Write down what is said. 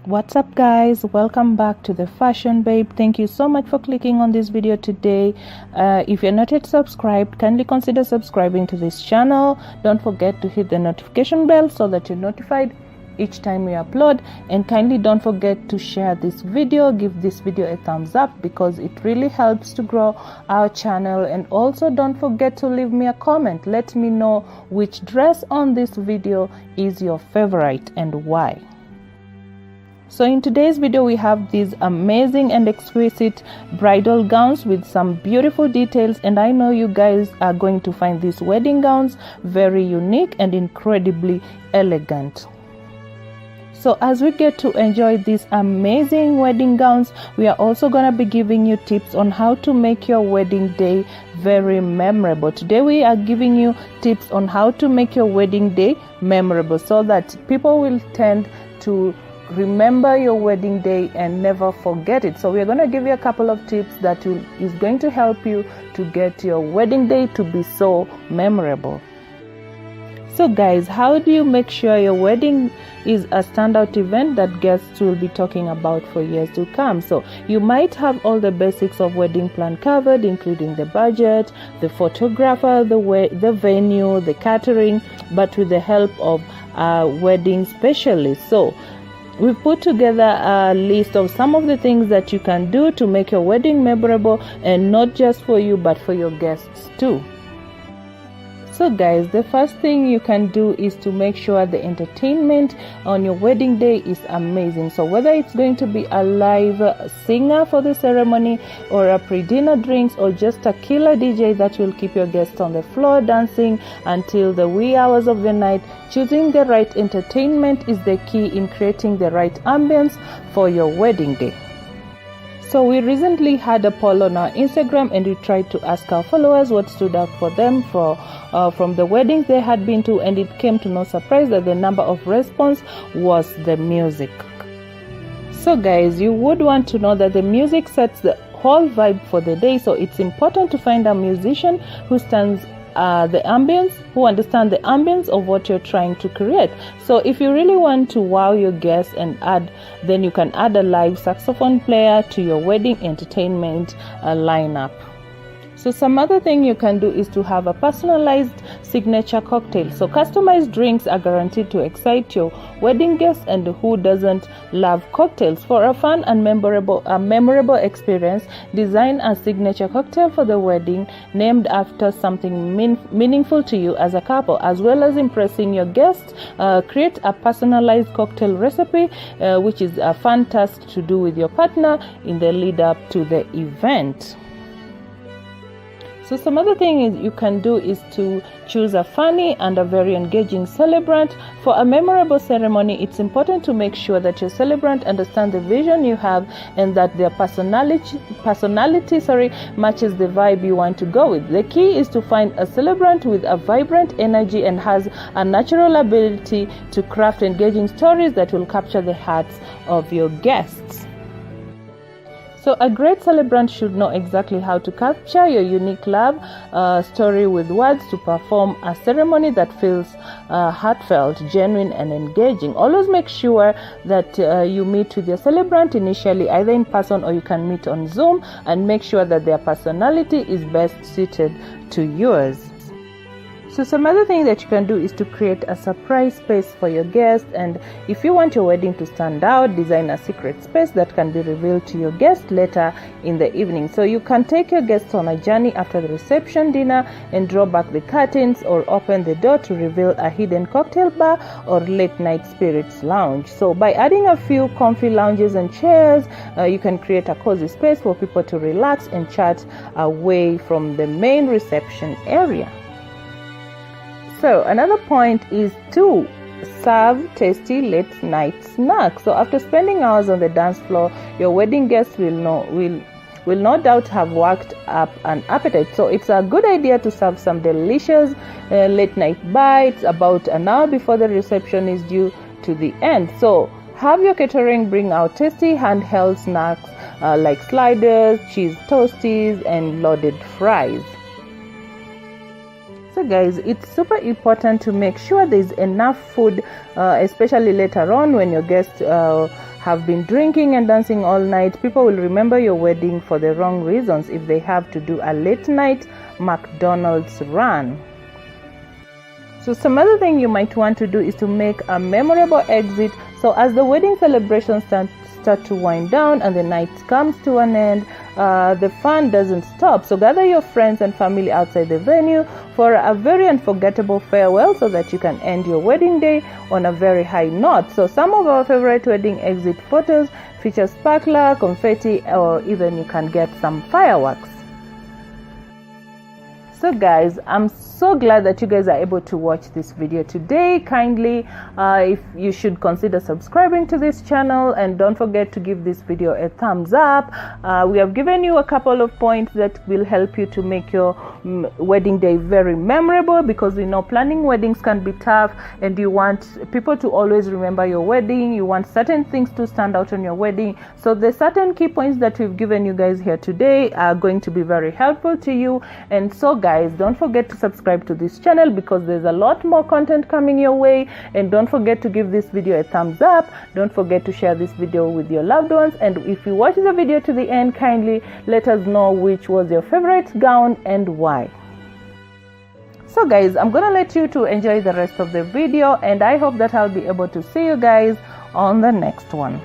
What's up guys, welcome back to the Fashion Babe. Thank you so much for clicking on this video today. If you're not yet subscribed, kindly consider subscribing to this channel. Don't forget to hit the notification bell so that you're notified each time we upload, and kindly don't forget to share this video. Give this video a thumbs up because it really helps to grow our channel. And also don't forget to leave me a comment. Let me know which dress on this video is your favorite and why. So in today's video we have these amazing and exquisite bridal gowns with some beautiful details, and I know you guys are going to find these wedding gowns very unique and incredibly elegant. So as we get to enjoy these amazing wedding gowns, we are also going to be giving you tips on how to make your wedding day very memorable. Today we are giving you tips on how to make your wedding day memorable so that people will tend to remember your wedding day and never forget it. So we're going to give you a couple of tips that is going to help you to get your wedding day to be so memorable. So guys, how do you make sure your wedding is a standout event that guests will be talking about for years to come? So you might have all the basics of wedding plan covered, including the budget, the photographer, the venue, the catering, but with the help of a wedding specialist. So we've put together a list of some of the things that you can do to make your wedding memorable, and not just for you but for your guests too. So guys, the first thing you can do is to make sure the entertainment on your wedding day is amazing. So whether it's going to be a live singer for the ceremony, or a pre-dinner drinks, or just a killer DJ that will keep your guests on the floor dancing until the wee hours of the night, choosing the right entertainment is the key in creating the right ambience for your wedding day. So we recently had a poll on our Instagram, and we tried to ask our followers what stood out for them from the weddings they had been to, and it came to no surprise that the number of response was the music. So guys, you would want to know that the music sets the whole vibe for the day, so it's important to find a musician who understands the ambience of what you're trying to create. So if you really want to wow your guests then you can add a live saxophone player to your wedding entertainment lineup. So some other thing you can do is to have a personalized signature cocktail. So customized drinks are guaranteed to excite your wedding guests, and who doesn't love cocktails? For a fun and memorable experience, design a signature cocktail for the wedding named after something meaningful to you as a couple. As well as impressing your guests, create a personalized cocktail recipe, which is a fun task to do with your partner in the lead up to the event. So some other thing you can do is to choose a funny and a very engaging celebrant. For a memorable ceremony, it's important to make sure that your celebrant understands the vision you have, and that their personality matches the vibe you want to go with. The key is to find a celebrant with a vibrant energy and has a natural ability to craft engaging stories that will capture the hearts of your guests. So a great celebrant should know exactly how to capture your unique love story with words to perform a ceremony that feels heartfelt, genuine, and engaging. Always make sure that you meet with your celebrant initially, either in person or you can meet on Zoom, and make sure that their personality is best suited to yours. So some other thing that you can do is to create a surprise space for your guests, and if you want your wedding to stand out, design a secret space that can be revealed to your guests later in the evening. So you can take your guests on a journey after the reception dinner and draw back the curtains or open the door to reveal a hidden cocktail bar or late night spirits lounge. So by adding a few comfy lounges and chairs, you can create a cozy space for people to relax and chat away from the main reception area. So another point is to serve tasty late night snacks. So after spending hours on the dance floor, your wedding guests will no doubt have worked up an appetite. So it's a good idea to serve some delicious late night bites about an hour before the reception is due to the end. So have your catering bring out tasty handheld snacks like sliders, cheese toasties, and loaded fries. So guys, it's super important to make sure there's enough food, especially later on when your guests have been drinking and dancing all night, people will remember your wedding for the wrong reasons if they have to do a late night McDonald's run. So some other thing you might want to do is to make a memorable exit. So as the wedding celebrations start to wind down and the night comes to an end, the fun doesn't stop. So gather your friends and family outside the venue for a very unforgettable farewell so that you can end your wedding day on a very high note. So some of our favorite wedding exit photos feature sparkler, confetti, or even you can get some fireworks. So guys, I'm so glad that you guys are able to watch this video today. Kindly, if you should consider subscribing to this channel, and don't forget to give this video a thumbs up. We have given you a couple of points that will help you to make your wedding day very memorable, because we know planning weddings can be tough and you want people to always remember your wedding. You want certain things to stand out on your wedding. So the certain key points that we've given you guys here today are going to be very helpful to you. And so guys, don't forget to subscribe to this channel, because there's a lot more content coming your way. And don't forget to give this video a thumbs up. Don't forget to share this video with your loved ones. And if you watch the video to the end, kindly let us know which was your favorite gown and why. So guys, I'm gonna let you to enjoy the rest of the video, and I hope that I'll be able to see you guys on the next one.